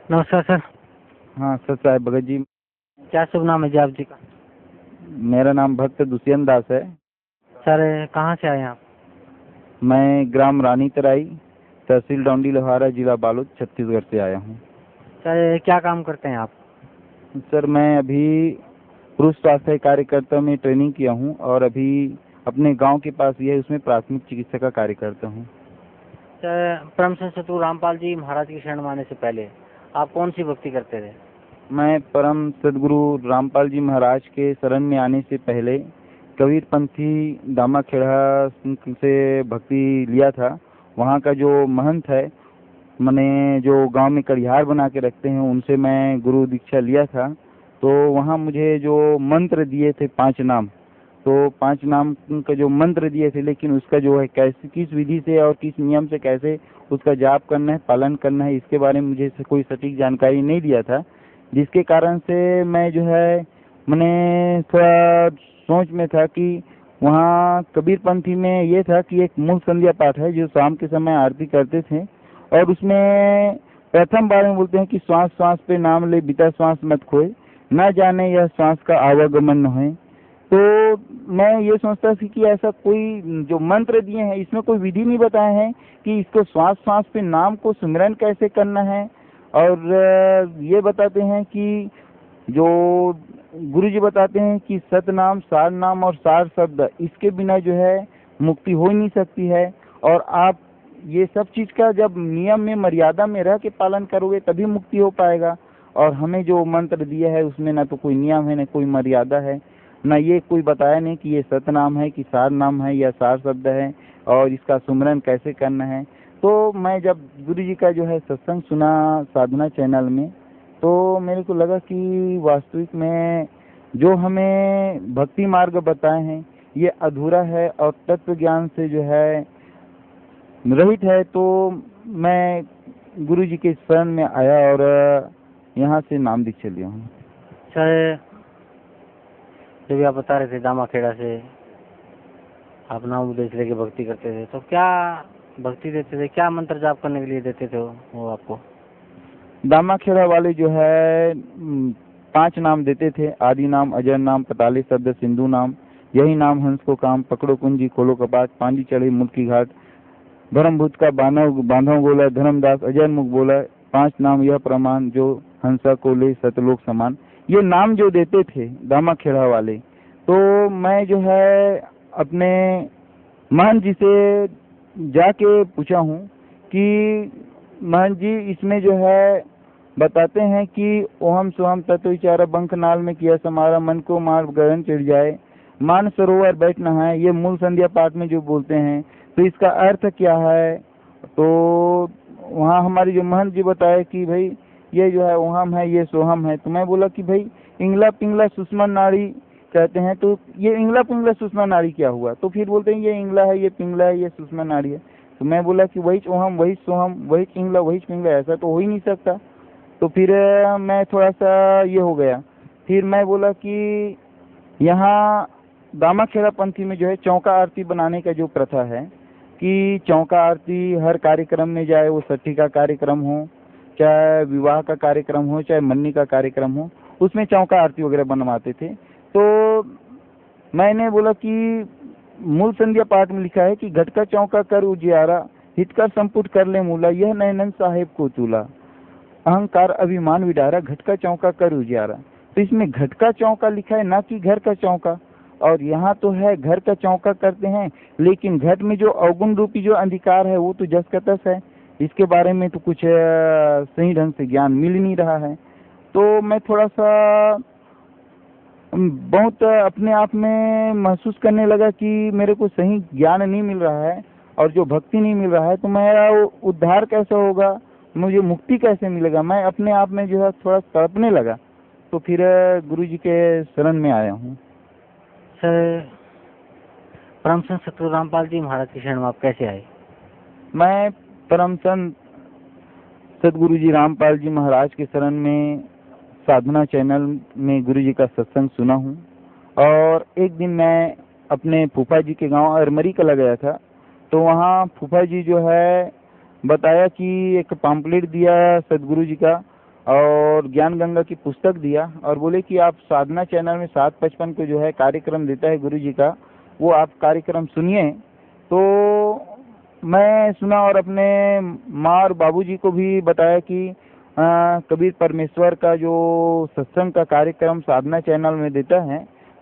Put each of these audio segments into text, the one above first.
नमस्कार सर। हाँ सर साहब भगत जी। क्या शुभ नाम है जी आप जी का? मेरा नाम भक्त दुष्यंत दास है। सर कहाँ से आए आप? मैं ग्राम रानी तराई, तहसील डौंडी लोहारा, जिला बालोद, छत्तीसगढ़ से आया हूँ। सर क्या काम करते हैं आप? सर मैं अभी पुरुष स्वास्थ्य कार्यकर्ता में ट्रेनिंग किया हूँ और अभी अपने गांव के पास ये है, उसमें प्राथमिक चिकित्सा का कार्य करता हूँ। सर परम संत सतगुरु रामपाल जी महाराज की शरण में आने से पहले आप कौन सी भक्ति करते थे? मैं परम सदगुरु रामपाल जी महाराज के शरण में आने से पहले कबीर पंथी दामाखेड़ा से भक्ति लिया था। वहाँ का जो महंत है, मैंने जो गांव में कड़िहार बना के रखते हैं, उनसे मैं गुरु दीक्षा लिया था। तो वहाँ मुझे जो मंत्र दिए थे 5 नाम, तो 5 नाम का जो मंत्र दिए थे, लेकिन उसका जो है कैसे, किस विधि से और किस नियम से कैसे उसका जाप करना है, पालन करना है, इसके बारे में मुझे कोई सटीक जानकारी नहीं दिया था। जिसके कारण से मैं जो है मैंने थोड़ा सोच में था कि वहाँ कबीरपंथी में ये था कि एक मूल संध्या पाठ है जो शाम के समय आरती करते थे, और उसमें प्रथम बार में बोलते हैं कि श्वास श्वास पे नाम ले, बीता श्वास मत खोए, न जाने यह श्वास का आवागमन न है। तो मैं ये सोचता थी कि ऐसा कोई जो मंत्र दिए हैं इसमें कोई विधि नहीं बताए हैं कि इसको श्वास श्वास पे नाम को सुमिरन कैसे करना है। और ये बताते हैं कि जो गुरु जी बताते हैं कि सतनाम, सार नाम और सार शब्द, इसके बिना जो है मुक्ति हो ही नहीं सकती है। और आप ये सब चीज़ का जब नियम में मर्यादा में रह के पालन करोगे तभी मुक्ति हो पाएगा। और हमें जो मंत्र दिया है उसमें ना तो कोई नियम है, ना कोई मर्यादा है, ना ये कोई बताया नहीं कि ये सतनाम है कि सार नाम है या सार शब्द है और इसका सुमरन कैसे करना है। तो मैं जब गुरु जी का जो है सत्संग सुना साधना चैनल में, तो मेरे को लगा कि वास्तविक में जो हमें भक्ति मार्ग बताए हैं ये अधूरा है और तत्व ज्ञान से जो है रहित है। तो मैं गुरु जी के शरण में आया और यहाँ से नाम दीक्षा लिया हूँ। सर जब आप बता रहे थे दामाखेड़ा से आप नाम उपदेश लेके भक्ति करते थे, तो क्या भक्ति देते थे, क्या मंत्र जाप करने के लिए देते थे वो आपको? दामाखेड़ा वाले जो है 5 नाम देते थे। आदि नाम, अजर नाम, पताली शब्द, सिंधु नाम, यही नाम हंस को काम, पकड़ो कुंजी, खोलो कपाट, पांजी चढ़ी मुल्क की घाट, धर्मभूत का बांधव बोला, धर्मदास अजय मुख बोला, 5 नाम यह प्रमाण, जो हंसा को ले सतलोक समान। ये नाम जो देते थे दामाखेड़ा वाले, तो मैं जो है अपने महंत जी से जाके पूछा हूँ कि महंत जी इसमें जो है बताते हैं कि ओहम सोहम तत्व विचारा बंख नाल में किया समारा, मन को मार गगन चिढ़ जाए, मान सरोवर बैठ नहाए, ये मूल संध्या पाठ में जो बोलते हैं, तो इसका अर्थ क्या है? तो वहाँ हमारी जो महंत जी बताए कि भाई ये जो है ओहम है, ये सोहम है। तो मैं बोला कि भाई इंगला पिंगला सुषमा नाड़ी कहते हैं, तो ये इंगला पिंगला सुषमा नाड़ी क्या हुआ? तो फिर बोलते हैं ये इंगला है, ये पिंगला है, ये सुषमा नाड़ी है। तो मैं बोला कि वही ओहम, वही सोहम, वही इंगला, वही पिंगला, ऐसा तो हो ही नहीं सकता। तो फिर मैं थोड़ा सा ये हो गया। फिर मैं बोला कि यहाँ दामाखेड़ा पंथी में जो है चौका आरती बनाने का जो प्रथा है कि चौका आरती हर कार्यक्रम में, जाए वो छठी का कार्यक्रम हो, चाहे विवाह का कार्यक्रम हो, चाहे मन्नी का कार्यक्रम हो, उसमें चौका आरती वगैरह बनवाते थे। तो मैंने बोला कि मूल संध्या पाठ में लिखा है कि घट का चौका कर उजियारा, हित का संपुट कर ले मूला, यह नैनन साहेब को तूला, अहंकार अभिमान विडारा, घट का चौका कर उजियारा। तो इसमें घट का चौका लिखा है, ना कि घर का चौका। और यहाँ तो है घर का चौका करते हैं, लेकिन घट में जो अवगुण रूपी जो अंधकार है वो तो जस का तस है। इसके बारे में तो कुछ सही ढंग से ज्ञान मिल नहीं रहा है। तो मैं थोड़ा सा बहुत अपने आप में महसूस करने लगा कि मेरे को सही ज्ञान नहीं मिल रहा है और जो भक्ति नहीं मिल रहा है, तो मेरा उद्धार कैसे होगा, मुझे मुक्ति कैसे मिलेगा? मैं अपने आप में जो है थोड़ा तड़पने लगा। तो फिर गुरु जी के शरण में आया हूँ। सर परम संत सतगुरु रामपाल जी महाराज की शरण में आप कैसे आए? मैं परम संत सतगुरु जी रामपाल जी महाराज के शरण में साधना चैनल में गुरु जी का सत्संग सुना हूँ। और एक दिन मैं अपने फूफा जी के गांव अरमरी कला गया था, तो वहाँ फूफा जी जो है बताया कि एक पम्पलेट दिया सदगुरु जी का, और ज्ञान गंगा की पुस्तक दिया और बोले कि आप साधना चैनल में 7:55 को जो है कार्यक्रम देता है गुरु जी का, वो आप कार्यक्रम सुनिए। तो मैं सुना और अपने माँ और बाबूजी को भी बताया कि कबीर परमेश्वर का जो सत्संग का कार्यक्रम साधना चैनल में देता है,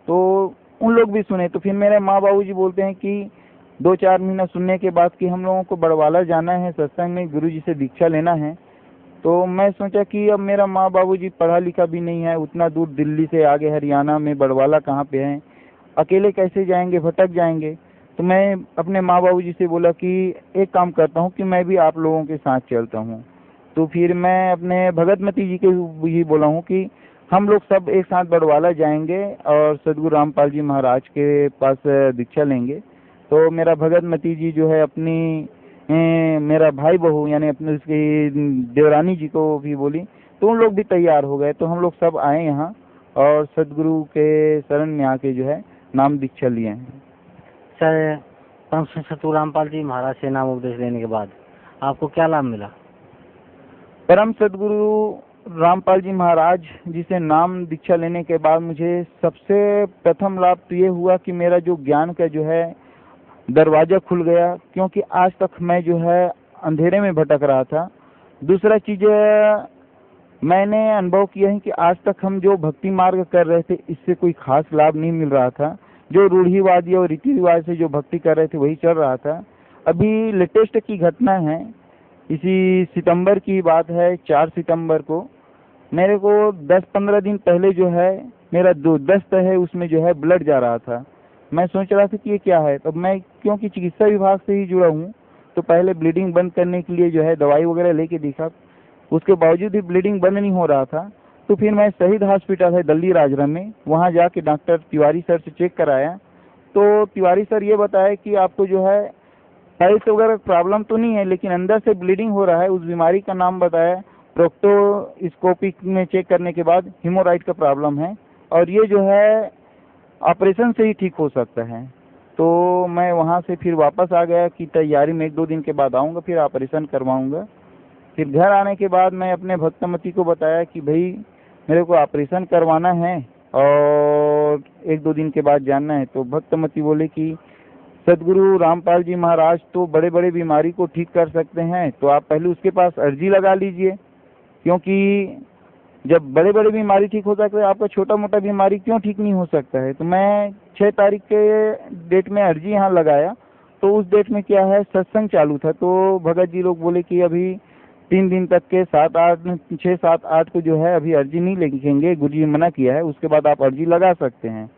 तो उन लोग भी सुने। तो फिर मेरे माँ बाबूजी बोलते हैं कि 2-4 महीना सुनने के बाद कि हम लोगों को बड़वाला जाना है, सत्संग में गुरु जी से दीक्षा लेना है। तो मैं सोचा कि अब मेरा माँ बाबूजी पढ़ा लिखा भी नहीं है, उतना दूर दिल्ली से आगे हरियाणा में बड़वाला कहाँ पे है, अकेले कैसे जाएंगे, भटक जाएंगे। तो मैं अपने माँ बाबूजी से बोला कि एक काम करता हूँ कि मैं भी आप लोगों के साथ चलता हूँ। तो फिर मैं अपने भगतमती जी के भी बोला हूँ कि हम लोग सब एक साथ बड़वाला जाएंगे और सदगुरु रामपाल जी महाराज के पास दीक्षा लेंगे। तो मेरा भगतमती जी जो है अपनी मेरा भाई बहू यानी अपने उसकी देवरानी जी को भी बोली, तो उन लोग भी तैयार हो गए। तो हम लोग सब आए यहाँ और सदगुरु के शरण में आके जो है नाम दीक्षा लिए हैं। सर, परम श्री सतगुरु रामपाल जी महाराज से नाम उपदेश लेने के बाद आपको क्या लाभ मिला? परम सदगुरु रामपाल जी महाराज जी से नाम दीक्षा लेने के बाद मुझे सबसे प्रथम लाभ तो ये हुआ कि मेरा जो ज्ञान का जो है दरवाजा खुल गया, क्योंकि आज तक मैं जो है अंधेरे में भटक रहा था। दूसरा चीज मैंने अनुभव किया है कि आज तक हम जो भक्ति मार्ग कर रहे थे इससे कोई खास लाभ नहीं मिल रहा था। जो रूढ़िवादी और रीति रिवाज से जो भक्ति कर रहे थे वही चल रहा था। अभी लेटेस्ट की घटना है, इसी सितंबर की बात है, 4 सितंबर को मेरे को 10-15 दिन पहले जो है मेरा जो दस्त है उसमें जो है ब्लड जा रहा था। मैं सोच रहा था कि ये क्या है। तो मैं क्योंकि चिकित्सा विभाग से ही जुड़ा हूँ, तो पहले ब्लीडिंग बंद करने के लिए जो है दवाई वगैरह लेके देखा, उसके बावजूद भी ब्लीडिंग बंद नहीं हो रहा था। तो फिर मैं शहीद हॉस्पिटल है दिल्ली राजरम में, वहाँ जाके डॉक्टर तिवारी सर से चेक कराया। तो तिवारी सर ये बताया कि आपको जो है टाइल्स वगैरह प्रॉब्लम तो नहीं है, लेकिन अंदर से ब्लीडिंग हो रहा है। उस बीमारी का नाम बताया, प्रोक्टोस्कोपिक में चेक करने के बाद हेमोराइड का प्रॉब्लम है और ये जो है ऑपरेशन से ही ठीक हो सकता है। तो मैं वहाँ से फिर वापस आ गया कि तैयारी में 1-2 दिन के बाद आऊँगा, फिर ऑपरेशन करवाऊँगा। फिर घर आने के बाद मैं अपने भक्तमती को बताया कि भाई मेरे को ऑपरेशन करवाना है और 1-2 दिन के बाद जानना है। तो भक्तमती बोले कि सदगुरु रामपाल जी महाराज तो बड़े बड़े बीमारी को ठीक कर सकते हैं, तो आप पहले उसके पास अर्जी लगा लीजिए, क्योंकि जब बड़े बड़े बीमारी ठीक हो सकते हैं आपका छोटा मोटा बीमारी क्यों ठीक नहीं हो सकता है। तो मैं 6 तारीख के डेट में अर्जी यहाँ लगाया। तो उस डेट में क्या है सत्संग चालू था, तो भगत जी लोग बोले कि अभी 3 दिन तक के 6-7-8 को जो है अभी अर्जी नहीं लिखेंगे, गुरु जी मना किया है, उसके बाद आप अर्जी लगा सकते हैं।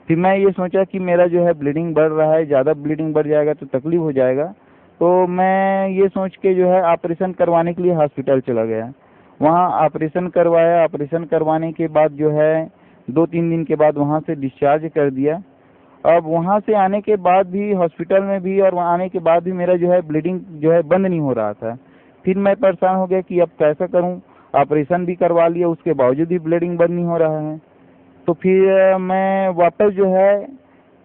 फिर मैं ये सोचा कि मेरा जो है ब्लीडिंग बढ़ रहा है, ज़्यादा ब्लीडिंग बढ़ जाएगा तो तकलीफ हो जाएगा। तो मैं ये सोच के जो है ऑपरेशन करवाने के लिए हॉस्पिटल चला गया। वहाँ ऑपरेशन करवाया। ऑपरेशन करवाने के बाद जो है 2-3 दिन के बाद वहाँ से डिस्चार्ज कर दिया। अब वहाँ से आने के बाद भी हॉस्पिटल में भी और वहाँ आने के बाद भी मेरा जो है ब्लीडिंग जो है बंद नहीं हो रहा था। फिर मैं परेशान हो गया कि अब कैसा करूँ, ऑपरेशन भी करवा लिया, उसके बावजूद भी ब्लीडिंग बंद नहीं हो रहा है। तो फिर मैं वापस जो है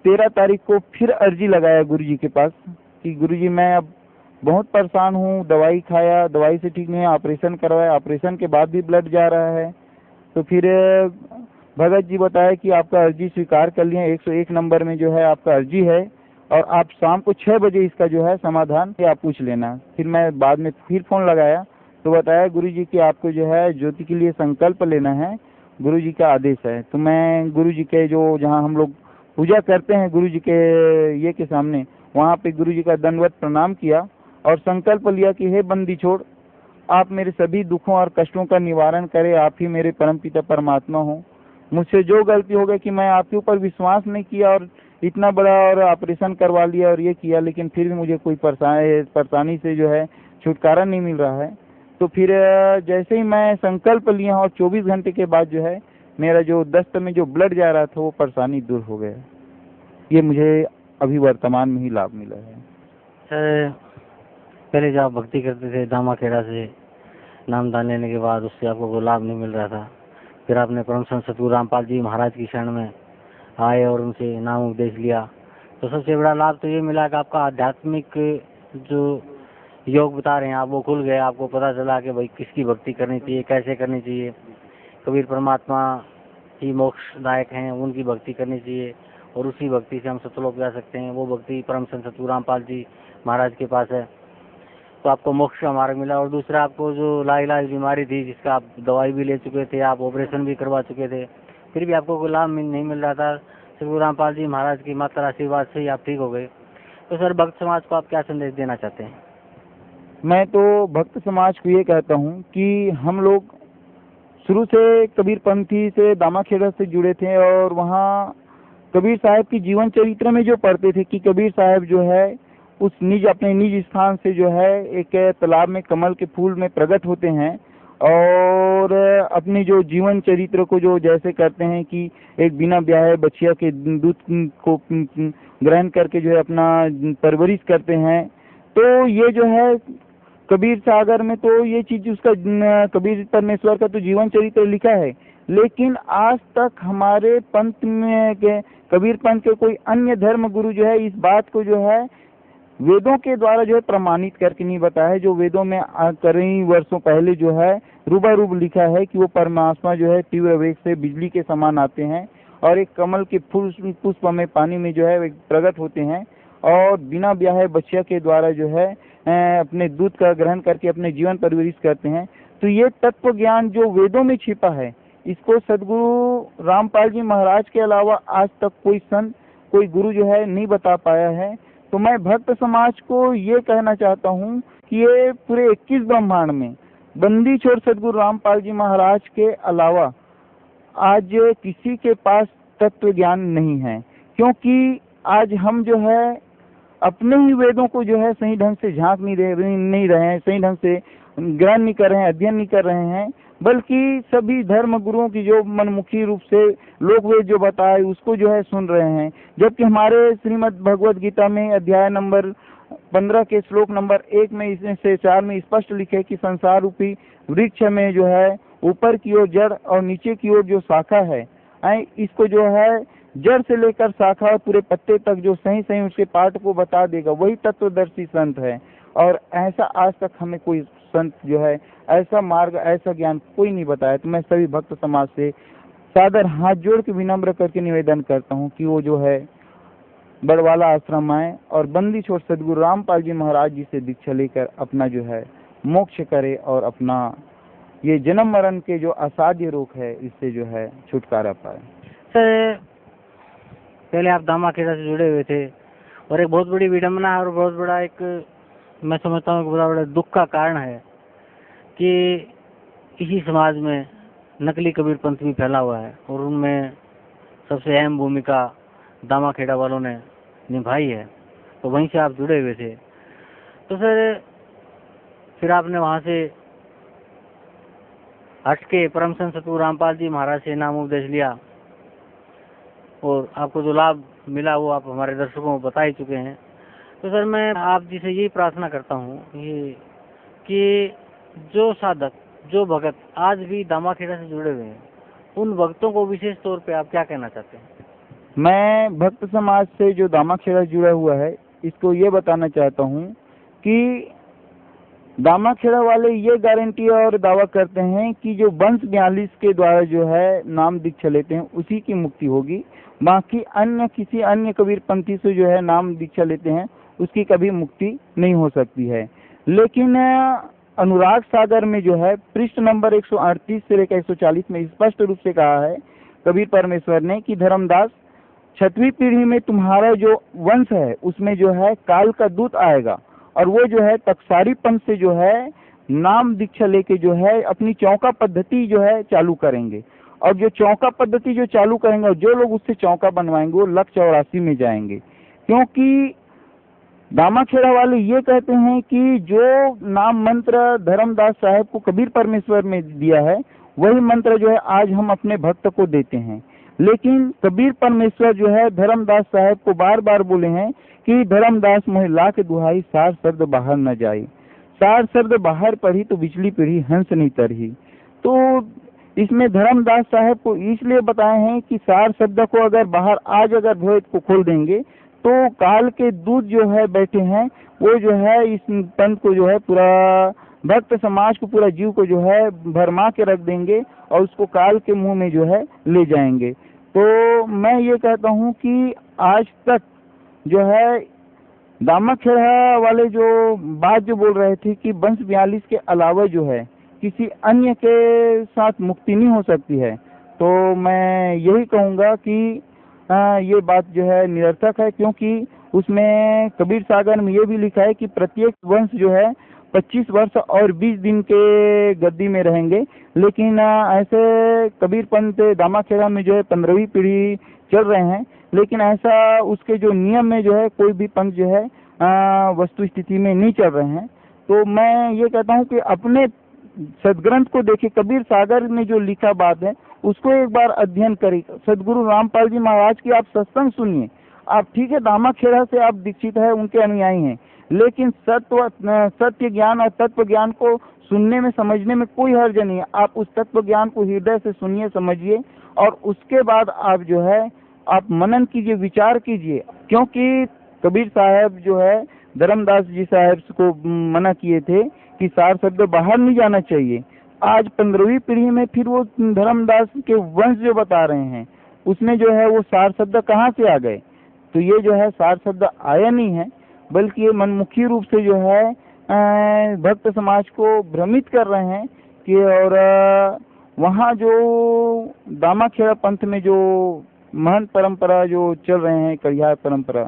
13 तारीख को फिर अर्जी लगाया गुरु जी के पास कि गुरु जी मैं अब बहुत परेशान हूँ, दवाई खाया, दवाई से ठीक नहीं है, ऑपरेशन करवाया, ऑपरेशन के बाद भी ब्लड जा रहा है। तो फिर भगत जी बताया कि आपका अर्जी स्वीकार कर लिया, 101 नंबर में जो है आपका अर्जी है और आप शाम को 6 बजे इसका जो है समाधान आप पूछ लेना। फिर मैं बाद में फिर फ़ोन लगाया तो बताया गुरु जी कि आपको जो है ज्योति के लिए संकल्प लेना है, गुरु जी का आदेश है। तो मैं गुरु जी के जो जहाँ हम लोग पूजा करते हैं गुरु जी के ये के सामने, वहाँ पे गुरु जी का दंडवत प्रणाम किया और संकल्प लिया कि हे बंदी छोड़, आप मेरे सभी दुखों और कष्टों का निवारण करें, आप ही मेरे परमपिता परमात्मा हो। मुझसे जो गलती हो गई कि मैं आपके ऊपर विश्वास नहीं किया और इतना बड़ा और ऑपरेशन करवा लिया और ये किया, लेकिन फिर भी मुझे कोई परेशानी से जो है छुटकारा नहीं मिल रहा है। तो फिर जैसे ही मैं संकल्प लिया और 24 घंटे के बाद जो है मेरा जो दस्त में जो ब्लड जा रहा था वो परेशानी दूर हो गया। ये मुझे अभी वर्तमान में ही लाभ मिला है। सर, पहले जब आप भक्ति करते थे दामा खेड़ा से नामदान लेने के बाद उससे आपको कोई लाभ नहीं मिल रहा था, फिर आपने परम संत सतगुरु रामपाल जी महाराज की शरण में आए और उनसे नाम उपदेश लिया, तो सबसे बड़ा लाभ तो ये मिला कि आपका आध्यात्मिक जो योग बता रहे हैं आप, वो खुल गए, आपको पता चला कि भाई किसकी भक्ति करनी चाहिए, कैसे करनी चाहिए। कबीर परमात्मा ही मोक्षदायक हैं, उनकी भक्ति करनी चाहिए और उसी भक्ति से हम सतलोक जा सकते हैं। वो भक्ति परम संत सतगुरु रामपाल जी महाराज के पास है, तो आपको मोक्ष का मार्ग मिला। और दूसरा, आपको जो लाइलाज बीमारी थी, जिसका आप दवाई भी ले चुके थे, आप ऑपरेशन भी करवा चुके थे, फिर भी आपको कोई लाभ नहीं मिल रहा था, सतगुरु रामपाल जी महाराज की मात्र आशीर्वाद से ही आप ठीक हो गए। तो सर, भक्त समाज को आप क्या संदेश देना चाहते हैं? मैं तो भक्त समाज को ये कहता हूँ कि हम लोग शुरू से कबीर पंथी से दामाखेड़ा से जुड़े थे, और वहाँ कबीर साहब की जीवन चरित्र में जो पढ़ते थे कि कबीर साहब जो है उस अपने निज स्थान से जो है एक तालाब में कमल के फूल में प्रकट होते हैं, और अपने जो जीवन चरित्र को जो जैसे करते हैं कि एक बिना ब्याहे बछिया के दूध को ग्रहण करके जो है अपना परवरिश करते हैं। तो ये जो है कबीर सागर में तो ये चीज उसका कबीर परमेश्वर का तो जीवन चरित्र लिखा है, लेकिन आज तक हमारे पंथ में के कबीर पंथ के कोई अन्य धर्म गुरु जो है इस बात को जो है वेदों के द्वारा जो है प्रमाणित करके नहीं बताया है। जो वेदों में कई वर्षों पहले जो है रूबारूब लिखा है कि वो परमात्मा जो है तीव्र वेग से बिजली के समान आते हैं और एक कमल के फूल पुष्प में पानी में जो है प्रकट होते हैं, और बिना ब्याहे बच्चिया के द्वारा जो है अपने दूध का ग्रहण करके अपने जीवन परवरिश करते हैं। तो ये तत्व ज्ञान जो वेदों में छिपा है, इसको सदगुरु रामपाल जी महाराज के अलावा आज तक कोई संत कोई गुरु जो है नहीं बता पाया है। तो मैं भक्त समाज को ये कहना चाहता हूँ कि ये पूरे 21 ब्रह्मांड में बंदी छोड़ सदगुरु रामपाल जी महाराज के अलावा आज किसी के पास तत्व ज्ञान नहीं है, क्योंकि आज हम जो है अपने ही वेदों को जो है सही ढंग से झांक नहीं रहे हैं, सही ढंग से ग्रहण नहीं कर रहे हैं, अध्ययन नहीं कर रहे हैं, बल्कि सभी धर्म गुरुओं की जो मनमुखी रूप से लोक वेद जो बताए उसको जो है सुन रहे हैं। जबकि हमारे श्रीमद् भगवद गीता में अध्याय नंबर 15 के श्लोक नंबर 1 में इसमें से 4 में स्पष्ट लिखे कि संसार रूपी वृक्ष में जो है ऊपर की ओर जड़ और नीचे की ओर जो शाखा है, इसको जो है जड़ से लेकर शाखा और पूरे पत्ते तक जो सही सही उसके पाठ को बता देगा, वही तत्वदर्शी संत है। और ऐसा आज तक हमें कोई संत जो है ऐसा मार्ग ऐसा ज्ञान कोई नहीं बताया। तो मैं सभी भक्त समाज से सादर हाथ जोड़ के विनम्र करके निवेदन करता हूँ कि वो जो है बड़वाला आश्रम आए और बंदी छोड़ सदगुरु रामपाल जी महाराज जी से दीक्षा लेकर अपना जो है मोक्ष करे और अपना ये जन्म मरण के जो असाध्य रोग है इससे जो है छुटकारा पाए। सर, पहले आप दामाखेड़ा से जुड़े हुए थे और एक बहुत बड़ी विडम्बना और बहुत बड़ा एक मैं समझता हूँ बहुत बड़ा दुख का कारण है कि इसी समाज में नकली कबीर पंथ भी फैला हुआ है और उनमें सबसे अहम भूमिका दामाखेड़ा वालों ने निभाई है। तो वहीं से आप जुड़े हुए थे। तो सर, फिर आपने वहाँ से हट के परम संत सतगुरु रामपाल जी महाराज से नाम उपदेश लिया और आपको जो लाभ मिला वो आप हमारे दर्शकों को बता ही चुके हैं। तो सर, मैं आप जी से यही प्रार्थना करता हूँ कि जो साधक जो भगत आज भी दामाखेड़ा से जुड़े हुए हैं, उन भक्तों को विशेष तौर पे आप क्या कहना चाहते हैं? मैं भक्त समाज से जो दामाखेड़ा जुड़ा हुआ है इसको ये बताना चाहता हूँ कि दामाखेड़ा वाले ये गारंटी और दावा करते हैं कि जो वंश 42 के द्वारा जो है नाम दीक्षा लेते हैं उसी की मुक्ति होगी, बाकी अन्य किसी अन्य कबीर पंथी से जो है नाम दीक्षा लेते हैं उसकी कभी मुक्ति नहीं हो सकती है। लेकिन अनुराग सागर में जो है पृष्ठ नंबर 138 से लेकर 140 में स्पष्ट रूप से कहा है कबीर परमेश्वर ने कि धर्मदास 6वीं पीढ़ी में तुम्हारा जो वंश है उसमें जो है काल का दूत आएगा और वो जो है तकसारी पंथ से जो है नाम दीक्षा लेके जो है अपनी चौका पद्धति जो है चालू करेंगे, और जो चौका पद्धति जो चालू करेंगे और जो लोग उससे चौका बनवाएंगे वो 184 में जाएंगे। क्योंकि दामाखेड़ा वाले ये कहते हैं कि जो नाम मंत्र धर्मदास साहब को कबीर परमेश्वर में दिया है वही मंत्र जो है आज हम अपने भक्त को देते हैं, लेकिन कबीर परमेश्वर जो है धर्मदास साहब को बार बार बोले हैं कि धर्मदास मोहे लाख दुहाई सार शब्द बाहर न जाए, सार शब्द बाहर पढ़ी तो बिचली पीढ़ी हंस नहीं तरही। तो इसमें धर्मदास साहब को इसलिए बताए हैं कि सार शब्द को अगर बाहर आज अगर भेद को खोल देंगे तो काल के दूत जो है बैठे हैं वो जो है इस पंथ को जो है पूरा भक्त समाज को, पूरा जीव को जो है भरमा के रख देंगे और उसको काल के मुंह में जो है ले जाएंगे। तो मैं ये कहता हूँ कि आज तक जो है दामाखेड़ा वाले जो बात जो बोल रहे थे कि वंश 42 के अलावा जो है किसी अन्य के साथ मुक्ति नहीं हो सकती है, तो मैं यही कहूँगा कि ये बात जो है निरर्थक है, क्योंकि उसमें कबीर सागर में ये भी लिखा है कि प्रत्येक वंश जो है 25 वर्ष और 20 दिन के गद्दी में रहेंगे। लेकिन ऐसे कबीर पंथ दामाखेड़ा में जो है 15वीं पीढ़ी चल रहे हैं, लेकिन ऐसा उसके जो नियम में जो है कोई भी पंथ जो है वस्तु स्थिति में नहीं चल रहे हैं। तो मैं ये कहता हूँ कि अपने सदग्रंथ को देखिए, कबीर सागर में जो लिखा बात है उसको एक बार अध्ययन करें। सदगुरु रामपाल जी महाराज की आप सत्संग सुनिए। आप ठीक है दामाखेड़ा से आप दीक्षित है, उनके अनुयायी हैं, लेकिन सत्य ज्ञान और तत्व ज्ञान को सुनने में समझने में कोई हर्ज नहीं है। आप उस तत्व ज्ञान को हृदय से सुनिए, समझिए, और उसके बाद आप जो है आप मनन कीजिए, विचार कीजिए। क्योंकि कबीर साहब जो है धर्मदास जी साहब को मना किए थे कि सार शब्द बाहर नहीं जाना चाहिए। आज 15वीं पीढ़ी में फिर वो धर्मदास के वंश जो बता रहे हैं उसमें जो है वो सार शब्द कहाँ से आ गए? तो ये जो है सार शब्द आया नहीं है, बल्कि ये मनमुखी रूप से जो है भक्त समाज को भ्रमित कर रहे हैं कि, और वहाँ जो दामाखेड़ा पंथ में जो महंत परंपरा जो चल रहे हैं, कड़ियार परंपरा,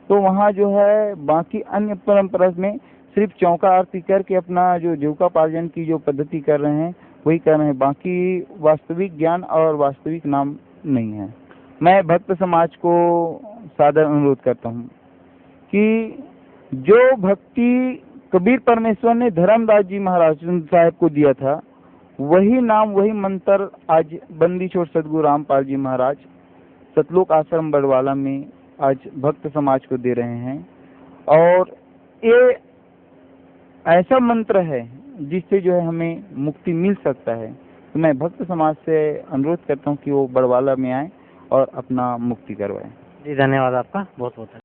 तो वहाँ जो है बाकी अन्य परंपरा में सिर्फ चौका आरती करके अपना जो जीविकोपार्जन की जो पद्धति कर रहे हैं वही कर रहे हैं, बाकी वास्तविक ज्ञान और वास्तविक नाम नहीं है। मैं भक्त समाज को सादर अनुरोध करता हूँ कि जो भक्ति कबीर परमेश्वर ने धर्मदास जी महाराज साहब को दिया था, वही नाम वही मंत्र आज बंदी छोड़ सदगुरु रामपाल जी महाराज सतलोक आश्रम बड़वाला में आज भक्त समाज को दे रहे हैं। और ये ऐसा मंत्र है जिससे जो है हमें मुक्ति मिल सकता है। तो मैं भक्त समाज से अनुरोध करता हूँ कि वो बड़वाला में आए और अपना मुक्ति करवाएं। जी धन्यवाद आपका, बहुत बहुत।